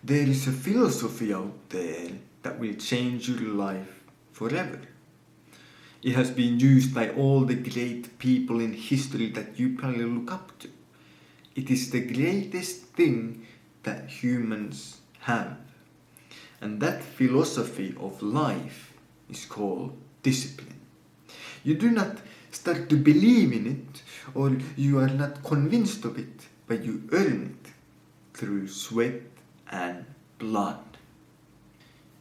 There is a philosophy out there that will change your life forever. It has been used by all the great people in history that you probably look up to. It is the greatest thing that humans have. And that philosophy of life is called discipline. You do not start to believe in it, or you are not convinced of it, but you earn it through sweat and blood.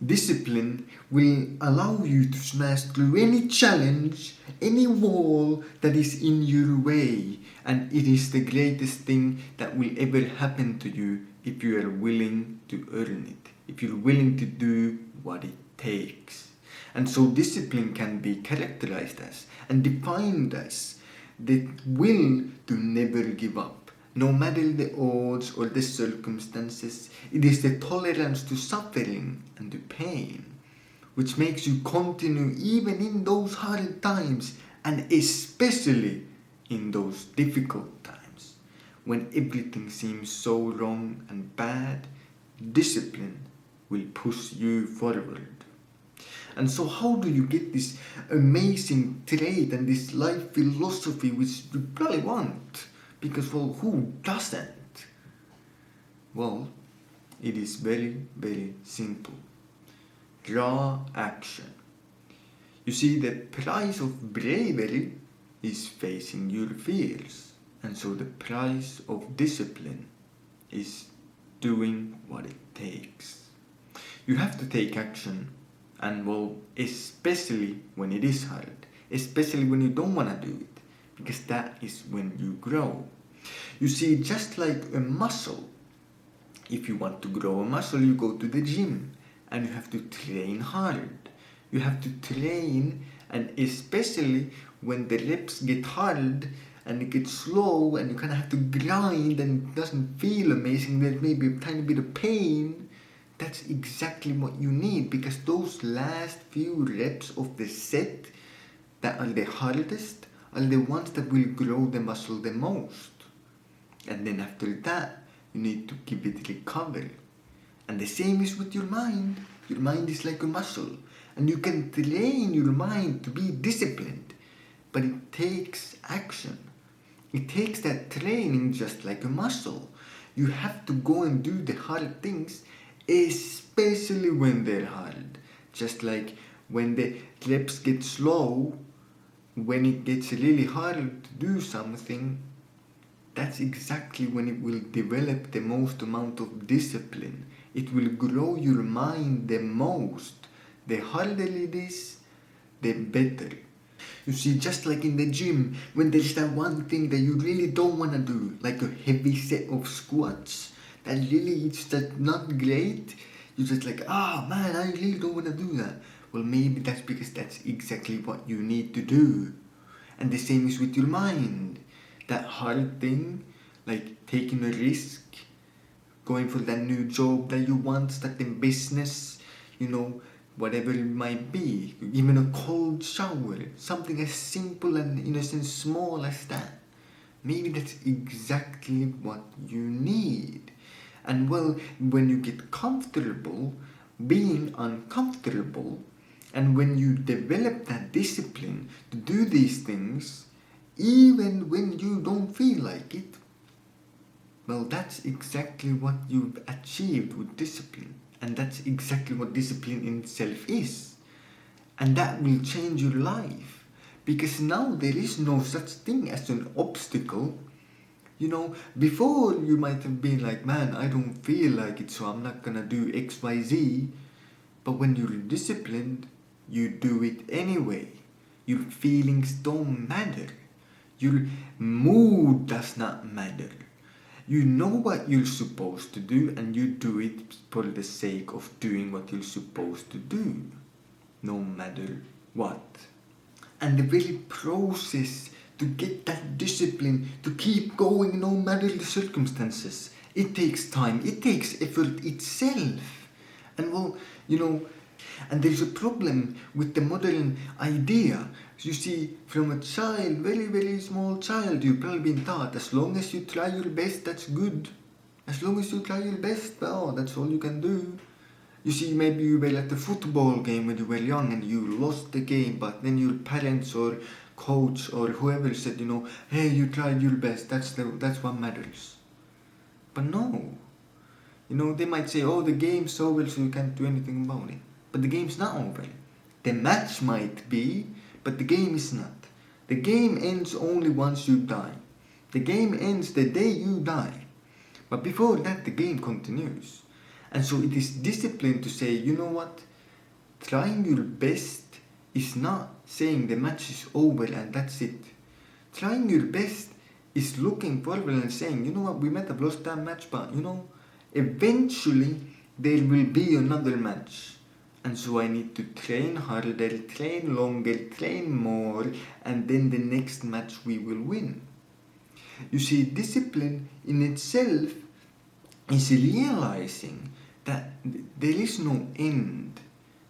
Discipline will allow you to smash through any challenge, any wall that is in your way, and it is the greatest thing that will ever happen to you if you are willing to earn it, if you're willing to do what it takes. And so discipline can be characterized as and defined as the will to never give up, no matter the odds or the circumstances. It is the tolerance to suffering and to pain, which makes you continue even in those hard times, and especially in those difficult times when everything seems so wrong and bad. Discipline will push you forward. And so how do you get this amazing trait and this life philosophy which you probably want? Because, well, who doesn't? Well, it is very, very simple. Draw action. You see, the price of bravery is facing your fears. And so the price of discipline is doing what it takes. You have to take action, and well, especially when it is hard, especially when you don't want to do it, because that is when you grow. You see, just like a muscle, if you want to grow a muscle, you go to the gym and you have to train hard. You have to train, and especially when the reps get hard and it gets slow and you kind of have to grind and it doesn't feel amazing, there's maybe a tiny bit of pain. That's exactly what you need, because those last few reps of the set that are the hardest are the ones that will grow the muscle the most. And then after that, you need to give it recovery. And the same is with your mind. Your mind is like a muscle, and you can train your mind to be disciplined, but it takes action. It takes that training just like a muscle. You have to go and do the hard things, especially when they're hard. Just like when the reps get slow, when it gets really hard to do something, that's exactly when it will develop the most amount of discipline. It will grow your mind the most. The harder it is, the better. You see, just like in the gym, when there's that one thing that you really don't want to do, like a heavy set of squats, that really is just not great, you're just like, man, I really don't want to do that. Well, maybe that's because that's exactly what you need to do. And the same is with your mind. That hard thing, like taking a risk, going for that new job that you want, starting business, whatever it might be, even a cold shower, something as simple and in a sense small as that. Maybe that's exactly what you need. And well, when you get comfortable being uncomfortable, and when you develop that discipline to do these things, even when you don't feel like it, well, that's exactly what you've achieved with discipline. And that's exactly what discipline in itself is. And that will change your life. Because now there is no such thing as an obstacle. Before you might have been like, man, I don't feel like it, so I'm not gonna do X, Y, Z. But when you're disciplined, you do it anyway. Your feelings don't matter. Your mood does not matter. You know what you're supposed to do, and you do it for the sake of doing what you're supposed to do, no matter what. And the very process to get that discipline, to keep going no matter the circumstances, it takes time, it takes effort itself. And well, and there's a problem with the modern idea. You see, from a child, very, very small child, you've probably been taught, as long as you try your best, that's good. As long as you try your best, well, that's all you can do. You see, maybe you were at the football game when you were young and you lost the game, but then your parents or coach or whoever said, hey, you tried your best, that's what matters. But no. They might say, oh, the game's over, so you can't do anything about it. But the game's not over. The match might be, but the game is not. The game ends only once you die. The game ends the day you die. But before that, the game continues. And so it is discipline to say, you know what? Trying your best is not saying the match is over and that's it. Trying your best is looking forward and saying, you know what, we might have lost that match, but eventually there will be another match. And so I need to train harder, train longer, train more, and then the next match we will win. You see, discipline in itself is realizing that there is no end.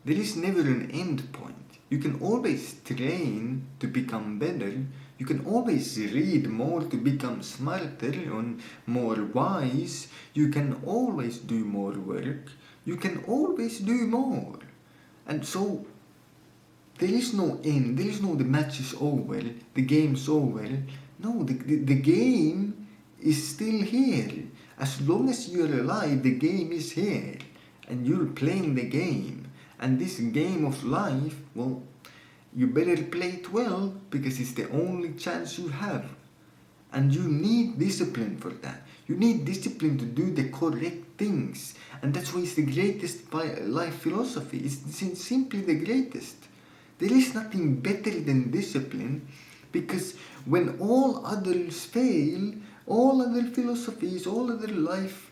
There is never an end point. You can always train to become better. You can always read more to become smarter and more wise. You can always do more work. You can always do more. And so there is no end. There is no the match is over, the game's over. No, the game is still here. As long as you're alive, the game is here. And you're playing the game. And this game of life, well, you better play it well because it's the only chance you have. And you need discipline for that. You need discipline to do the correct things. And that's why it's the greatest life philosophy. It's simply the greatest. There is nothing better than discipline, because when all others fail, all other philosophies, all other life,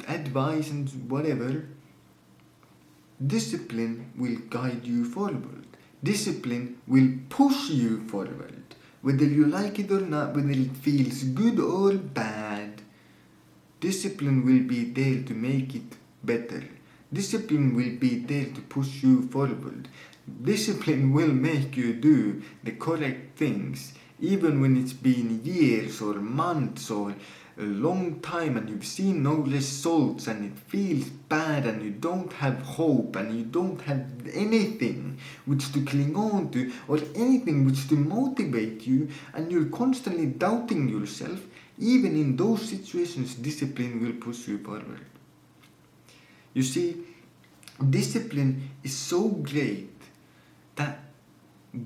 advice and whatever, discipline will guide you forward. Discipline will push you forward. Whether you like it or not, whether it feels good or bad, discipline will be there to make it better. Discipline will be there to push you forward. Discipline will make you do the correct things, even when it's been years or months or a long time and you've seen no results and it feels bad and you don't have hope and you don't have anything which to cling on to or anything which to motivate you, and you're constantly doubting yourself. Even in those situations, discipline will push you forward. You see, discipline is so great that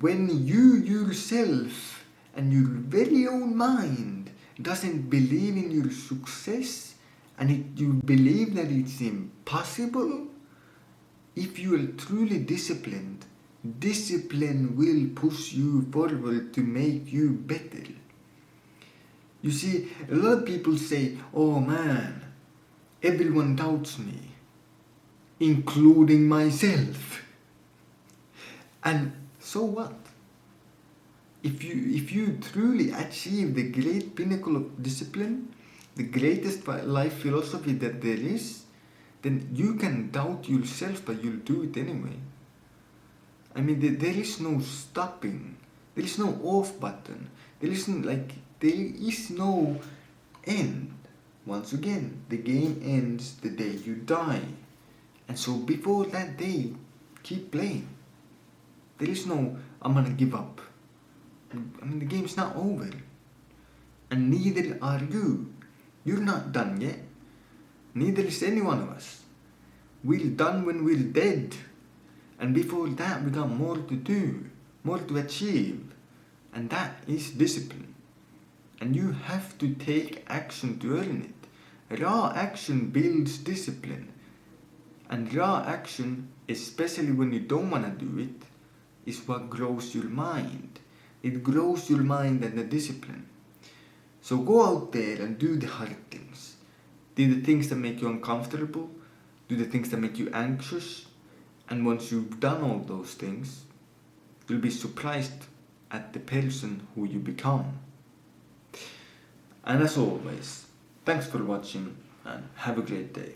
when you yourself and your very own mind doesn't believe in your success and you believe that it's impossible, if you are truly disciplined, discipline will push you forward to make you better. You see, a lot of people say, oh man, everyone doubts me, including myself. And so what? If you truly achieve the great pinnacle of discipline, the greatest life philosophy that there is, then you can doubt yourself, but you'll do it anyway. I mean, there is no stopping. There is no off button. There is no end. Once again, the game ends the day you die. And so before that day, keep playing. There is no, I'm gonna give up. I mean, the game's not over. And neither are you. You're not done yet. Neither is any one of us. We're done when we're dead. And before that, we got more to do, more to achieve. And that is discipline. And you have to take action to earn it. Raw action builds discipline. And raw action, especially when you don't want to do it, is what grows your mind. It grows your mind and the discipline. So go out there and do the hard things. Do the things that make you uncomfortable. Do the things that make you anxious. And once you've done all those things, you'll be surprised at the person who you become. And as always, thanks for watching and have a great day.